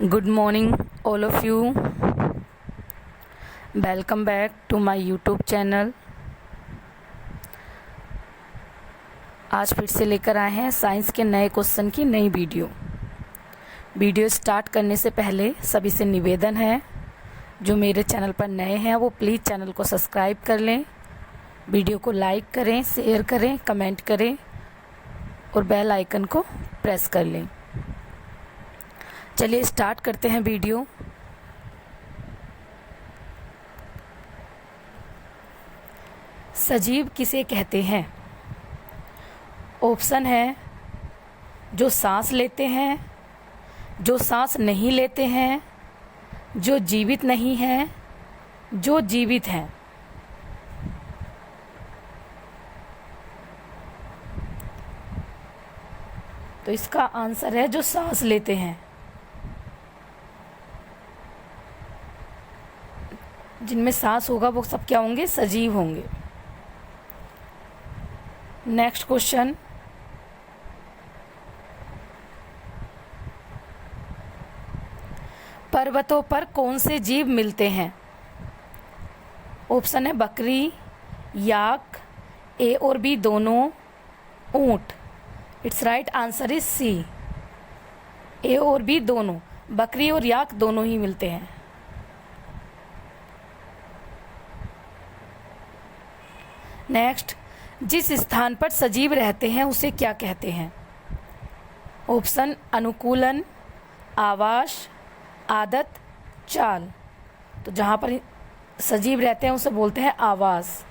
Good morning, all of you. Welcome back to my YouTube channel. आज फिर से लेकर आए हैं साइंस के नए क्वेश्चन की नई वीडियो स्टार्ट करने से पहले सभी से निवेदन है, जो मेरे चैनल पर नए हैं वो प्लीज़ चैनल को सब्सक्राइब कर लें, वीडियो को लाइक करें, शेयर करें, कमेंट करें और बेल आइकन को प्रेस कर लें। चलिए स्टार्ट करते हैं वीडियो। सजीव किसे कहते हैं? ऑप्शन है जो सांस लेते हैं, जो सांस नहीं लेते हैं, जो जीवित नहीं हैं, जो जीवित हैं। तो इसका आंसर है जो सांस लेते हैं। जिनमें सांस होगा वो सब क्या होंगे? सजीव होंगे। नेक्स्ट क्वेश्चन, पर्वतों पर कौन से जीव मिलते हैं? ऑप्शन है बकरी, याक, ए और बी दोनों, ऊंट। It's right answer is C, A और बी दोनों। बकरी और याक दोनों ही मिलते हैं। नेक्स्ट, जिस स्थान पर सजीव रहते हैं उसे क्या कहते हैं? ऑप्शन अनुकूलन, आवास, आदत, चाल। तो जहां पर सजीव रहते हैं उसे बोलते हैं आवास।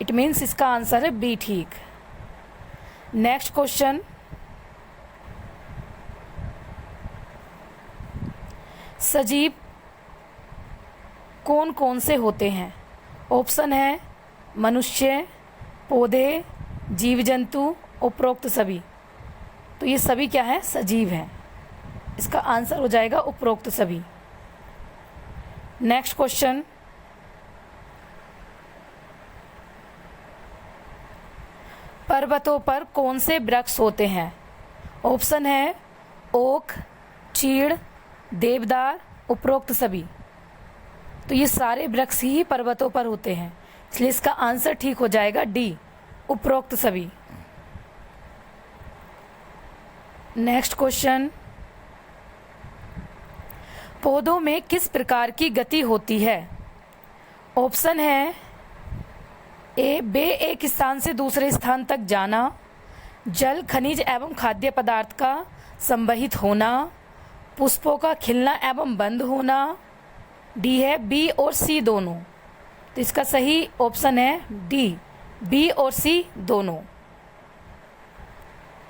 इट मीन्स इसका आंसर है बी, ठीक। नेक्स्ट क्वेश्चन, सजीव कौन कौन से होते हैं? ऑप्शन है मनुष्य, पौधे, जीव जंतु, उपरोक्त सभी। तो ये सभी क्या है? सजीव हैं। इसका आंसर हो जाएगा उपरोक्त सभी। नेक्स्ट क्वेश्चन, पर्वतों पर कौन से वृक्ष होते हैं? ऑप्शन है ओक, चीड़, देवदार, उपरोक्त सभी। तो ये सारे वृक्ष ही पर्वतों पर होते हैं, इसलिए इसका आंसर ठीक हो जाएगा डी, उपरोक्त सभी। नेक्स्ट क्वेश्चन, पौधों में किस प्रकार की गति होती है? ऑप्शन है ए बे एक स्थान से दूसरे स्थान तक जाना, जल, खनिज एवं खाद्य पदार्थ का संवहित होना, पुष्पों का खिलना एवं बंद होना, डी है बी और सी दोनों। तो इसका सही ऑप्शन है डी, बी और सी दोनों।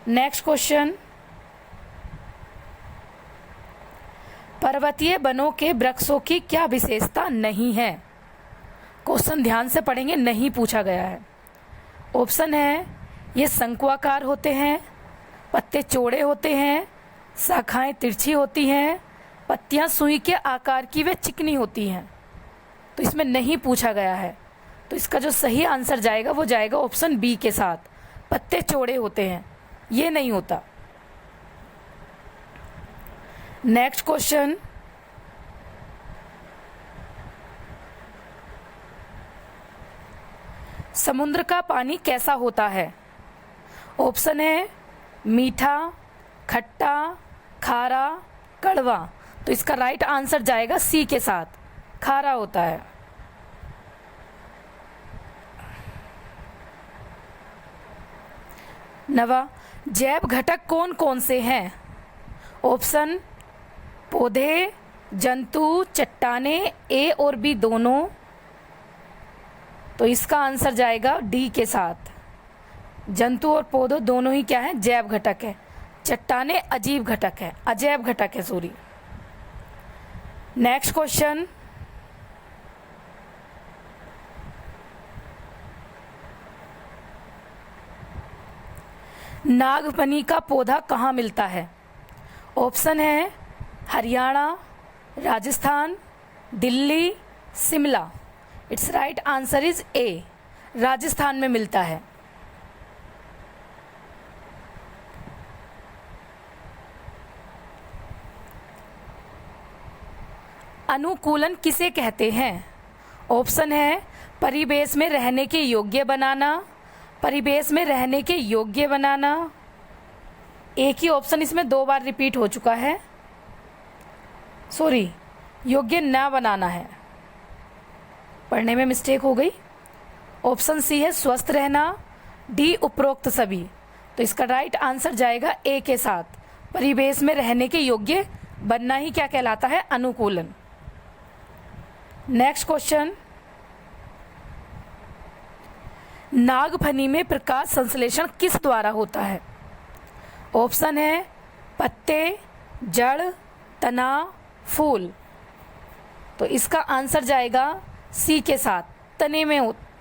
नेक्स्ट क्वेश्चन, पर्वतीय वनों के वृक्षों की क्या विशेषता नहीं है? क्वेश्चन ध्यान से पढ़ेंगे, नहीं पूछा गया है। ऑप्शन है ये शंकुआकार होते हैं, पत्ते चौड़े होते हैं, शाखाएं तिरछी होती हैं, पत्तियां सुई के आकार की वे चिकनी होती हैं। तो इसमें नहीं पूछा गया है, तो इसका जो सही आंसर जाएगा वो जाएगा ऑप्शन बी के साथ, पत्ते चौड़े होते हैं, ये नहीं होता। नेक्स्ट क्वेश्चन, समुद्र का पानी कैसा होता है? ऑप्शन है मीठा, खट्टा, खारा, कड़वा। तो इसका राइट आंसर जाएगा सी के साथ, खारा होता है। नवा, जैव घटक कौन कौन से हैं? ऑप्शन पौधे, जंतु, चट्टाने, ए और बी दोनों। तो इसका आंसर जाएगा डी के साथ, जंतु और पौधों दोनों ही क्या है? जैव घटक है। चट्टाने अजीव घटक है, अजैव घटक है, सॉरी। नेक्स्ट क्वेश्चन, नागफनी का पौधा कहाँ मिलता है? ऑप्शन है Haryana, Rajasthan, Delhi, Shimla. It's right answer is a, Rajasthan में मिलता है। अनुकूलन किसे कहते हैं? ऑप्शन है परिवेश में रहने के योग्य बनाना, परिवेश में रहने के योग्य बनाना। एक ही ऑप्शन इसमें 2 बार रिपीट हो चुका है, सॉरी, योग्य न बनाना है, पढ़ने में मिस्टेक हो गई। ऑप्शन सी है स्वस्थ रहना, डी उपरोक्त सभी। तो इसका राइट आंसर जाएगा ए के साथ, परिवेश में रहने के योग्य बनना ही क्या कहलाता है? अनुकूलन। नेक्स्ट क्वेश्चन, नागफनी में प्रकाश संश्लेषण किस द्वारा होता है? ऑप्शन है पत्ते, जड़, तना, फूल। तो इसका आंसर जाएगा सी के साथ,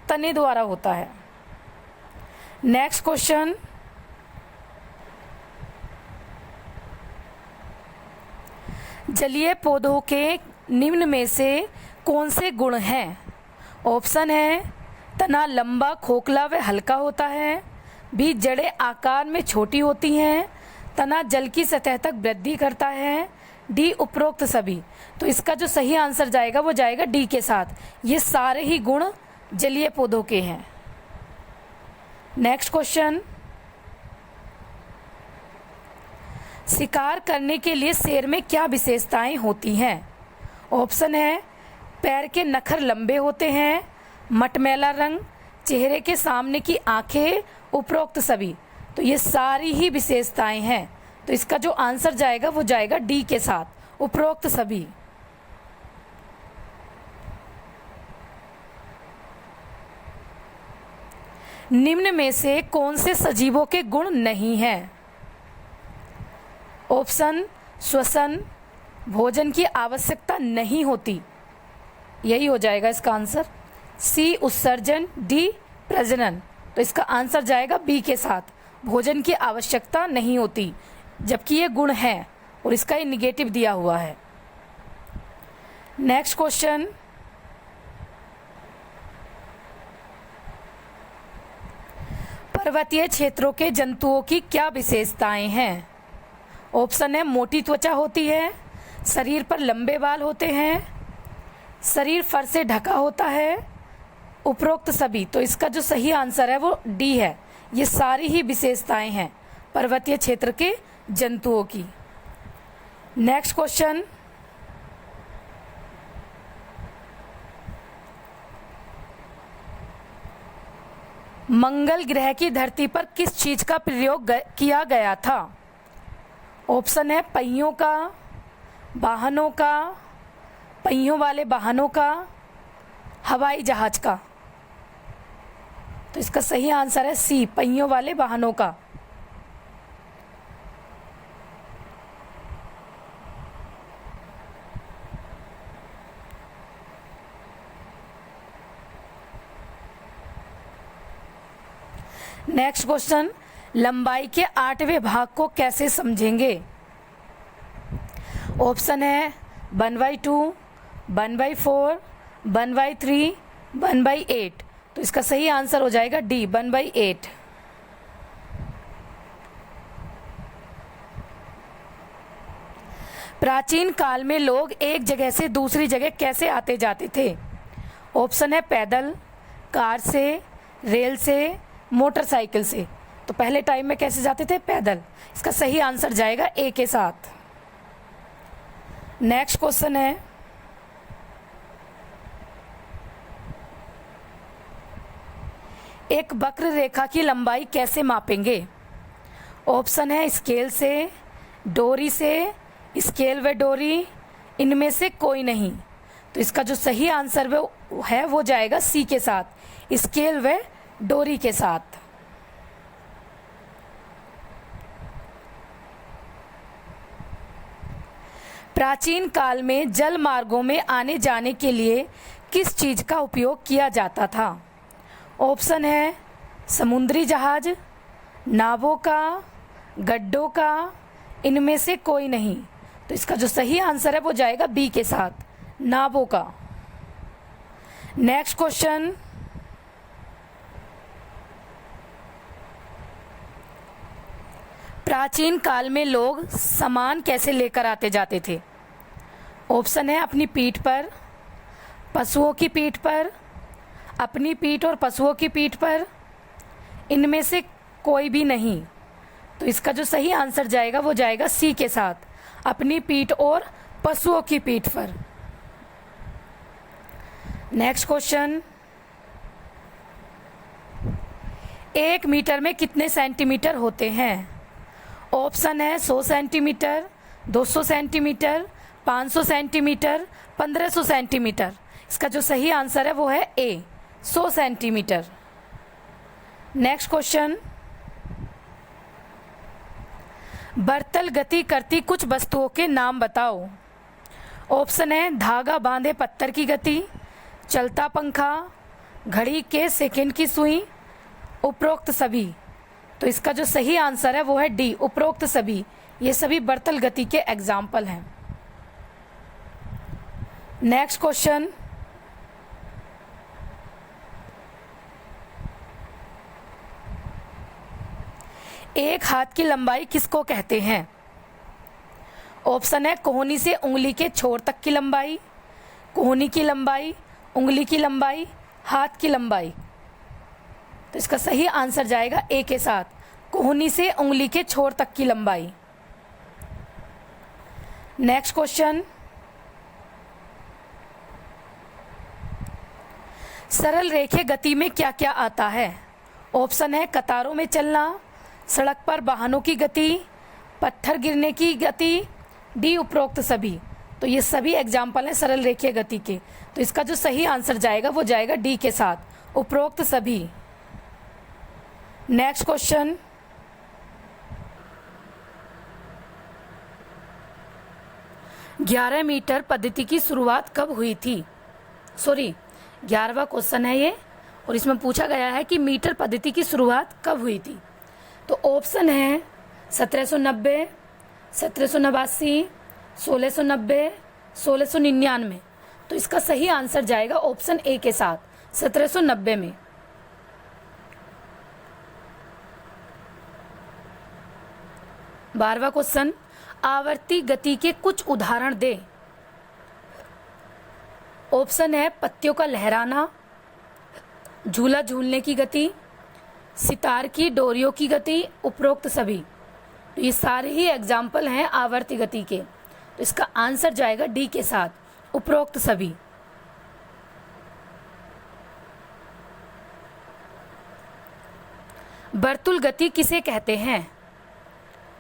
तने द्वारा होता है। नेक्स्ट क्वेश्चन, जलीय पौधों के निम्न में से कौन से गुण हैं? ऑप्शन है तना लंबा, खोखला व हल्का होता है, बी जड़ें आकार में छोटी होती हैं, तना जल की सतह तक वृद्धि करता है, डी उपरोक्त सभी। तो इसका जो सही आंसर जाएगा वो जाएगा डी के साथ, ये सारे ही गुण जलीय पौधों के हैं। नेक्स्ट क्वेश्चन, शिकार करने के लिए शेर में क्या विशेषताएं होती हैं? ऑप्शन है पैर के नखर लंबे होते हैं, मटमैला रंग, चेहरे के सामने की आंखें, उपरोक्त सभी। तो ये सारी ही विशेषताएं हैं, तो इसका जो आंसर जाएगा वो जाएगा डी के साथ, उपरोक्त सभी। निम्न में से कौन से सजीवों के गुण नहीं हैं? ऑप्शन श्वसन, भोजन की आवश्यकता नहीं होती, यही हो जाएगा इसका आंसर। सी उत्सर्जन, डी प्रजनन। तो इसका आंसर जाएगा बी के साथ, भोजन की आवश्यकता नहीं होती, जबकि ये गुण है और इसका ये निगेटिव दिया हुआ है। नेक्स्ट क्वेश्चन, पर्वतीय क्षेत्रों के जंतुओं की क्या विशेषताएं हैं? ऑप्शन है मोटी त्वचा होती है, शरीर पर लंबे बाल होते हैं, शरीर फर से ढका होता है, उपरोक्त सभी। तो इसका जो सही आंसर है वो डी है, ये सारी ही विशेषताएं हैं पर्वतीय क्षेत्र के जंतुओं की। नेक्स्ट क्वेश्चन, मंगल ग्रह की धरती पर किस चीज का प्रयोग किया गया था? ऑप्शन है पहियों का, वाहनों का, पहियों वाले वाहनों का, हवाई जहाज का। तो इसका सही आंसर है सी, पहियों वाले वाहनों का। नेक्स्ट क्वेश्चन, लंबाई के 8वें भाग को कैसे समझेंगे? ऑप्शन है 1/2, 1/4, 1/3, 1/8। तो इसका सही आंसर हो जाएगा डी, 1/8। प्राचीन काल में लोग एक जगह से दूसरी जगह कैसे आते जाते थे? ऑप्शन है पैदल, कार से, रेल से, मोटरसाइकिल से। तो पहले टाइम में कैसे जाते थे? पैदल। इसका सही आंसर जाएगा ए के साथ। नेक्स्ट क्वेश्चन है, एक वक्र रेखा की लंबाई कैसे मापेंगे? ऑप्शन है स्केल से, डोरी से, स्केल व डोरी, इनमें से कोई नहीं। तो इसका जो सही आंसर है वो जाएगा सी के साथ, स्केल व डोरी के साथ। प्राचीन काल में जल मार्गों में आने जाने के लिए किस चीज का उपयोग किया जाता था? ऑप्शन है समुद्री जहाज, नावों का, गड्ढों का, इनमें से कोई नहीं। तो इसका जो सही आंसर है वो जाएगा बी के साथ, नावों का। नेक्स्ट क्वेश्चन, प्राचीन काल में लोग सामान कैसे लेकर आते जाते थे? ऑप्शन है अपनी पीठ पर, पशुओं की पीठ पर, अपनी पीठ और पशुओं की पीठ पर, इनमें से कोई भी नहीं। तो इसका जो सही आंसर जाएगा वो जाएगा सी के साथ, अपनी पीठ और पशुओं की पीठ पर। नेक्स्ट क्वेश्चन, 1 मीटर में कितने सेंटीमीटर होते हैं? ऑप्शन है 100 सेंटीमीटर, 200 सेंटीमीटर, 500 सेंटीमीटर, 1500 सेंटीमीटर। इसका जो सही आंसर है वो है ए, 100 सेंटीमीटर। नेक्स्ट क्वेश्चन, बर्तल गति करती कुछ वस्तुओं के नाम बताओ। ऑप्शन है धागा बांधे पत्थर की गति, चलता पंखा, घड़ी के सेकंड की सुई, उपरोक्त सभी। तो इसका जो सही आंसर है वो है डी, उपरोक्त सभी। ये सभी बर्तल गति के एग्जाम्पल हैं। नेक्स्ट क्वेश्चन, एक हाथ की लंबाई किसको कहते हैं? ऑप्शन है कोहनी से उंगली के छोर तक की लंबाई, कोहनी की लंबाई, उंगली की लंबाई, हाथ की लंबाई। तो इसका सही आंसर जाएगा ए के साथ, कोहनी से उंगली के छोर तक की लंबाई। नेक्स्ट क्वेश्चन, सरल रेखीय गति में क्या क्या आता है? ऑप्शन है कतारों में चलना, सड़क पर वाहनों की गति, पत्थर गिरने की गति, डी उपरोक्त सभी। तो ये सभी एग्जाम्पल हैं सरल रेखीय गति के। तो इसका जो सही आंसर जाएगा वो जाएगा डी के साथ, उपरोक्त सभी। नेक्स्ट क्वेश्चन, ग्यारह मीटर पद्धति की शुरुआत कब हुई थी? 11वां क्वेश्चन है ये, और इसमें पूछा गया है कि मीटर पद्धति की शुरुआत कब हुई थी। तो ऑप्शन है 1790, 1789, 1690, 1699। तो इसका सही आंसर जाएगा ऑप्शन ए के साथ, 1790 में। बारहवां क्वेश्चन, आवर्ती गति के कुछ उदाहरण दे। ऑप्शन है पत्तियों का लहराना, झूला झूलने की गति, सितार की डोरियों की गति, उपरोक्त सभी। तो ये सारे ही एग्जाम्पल हैं आवर्ती गति के। तो इसका आंसर जाएगा डी के साथ, उपरोक्त सभी। वर्तुल गति किसे कहते हैं?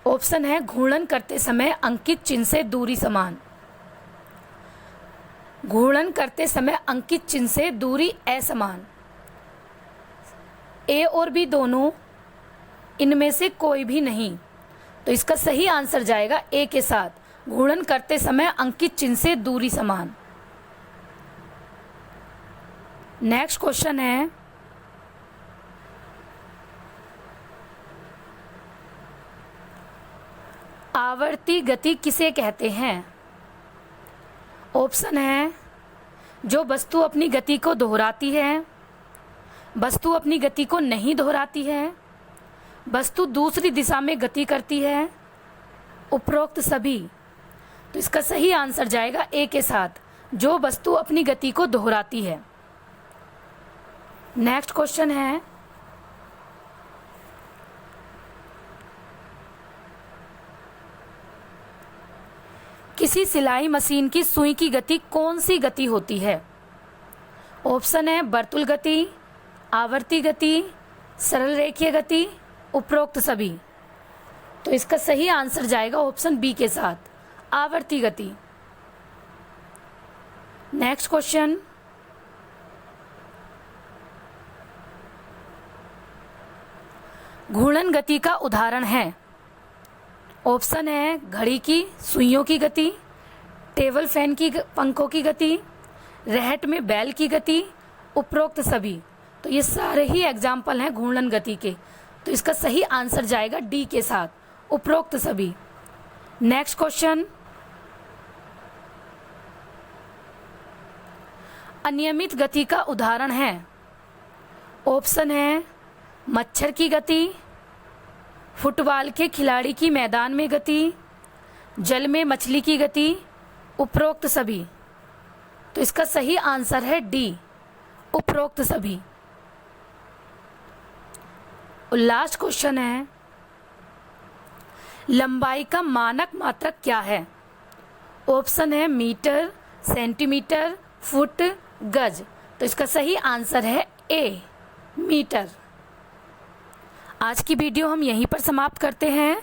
ऑप्शन है घूर्णन करते समय अंकित चिन्ह से दूरी समान, घूर्णन करते समय अंकित चिन्ह से दूरी असमान, ए और बी दोनों, इनमें से कोई भी नहीं। तो इसका सही आंसर जाएगा ए के साथ, घूर्णन करते समय अंकित चिन्ह से दूरी समान। नेक्स्ट क्वेश्चन है, आवर्ती गति किसे कहते हैं? ऑप्शन है जो वस्तु अपनी गति को दोहराती है, वस्तु अपनी गति को नहीं दोहराती है, वस्तु दूसरी दिशा में गति करती है, उपरोक्त सभी। तो इसका सही आंसर जाएगा ए के साथ, जो वस्तु अपनी गति को दोहराती है। नेक्स्ट क्वेश्चन है, किसी सिलाई मशीन की सुई की गति कौन सी गति होती है? ऑप्शन है वर्तुल गति, आवर्ती गति, सरल रेखीय गति, उपरोक्त सभी। तो इसका सही आंसर जाएगा ऑप्शन बी के साथ, आवर्ती गति। नेक्स्ट क्वेश्चन, घूर्णन गति का उदाहरण है। ऑप्शन है घड़ी की सुइयों की गति, टेबल फैन की पंखों की गति, रहट में बैल की गति, उपरोक्त सभी। तो ये सारे ही एग्जाम्पल हैं घूर्णन गति के। तो इसका सही आंसर जाएगा डी के साथ, उपरोक्त सभी। नेक्स्ट क्वेश्चन, अनियमित गति का उदाहरण है। ऑप्शन है मच्छर की गति, फुटबॉल के खिलाड़ी की मैदान में गति, जल में मछली की गति, उपरोक्त सभी। तो इसका सही आंसर है डी, उपरोक्त सभी। और लास्ट क्वेश्चन है, लंबाई का मानक मात्रक क्या है? ऑप्शन है मीटर, सेंटीमीटर, फुट, गज। तो इसका सही आंसर है ए, मीटर। आज की वीडियो हम यहीं पर समाप्त करते हैं।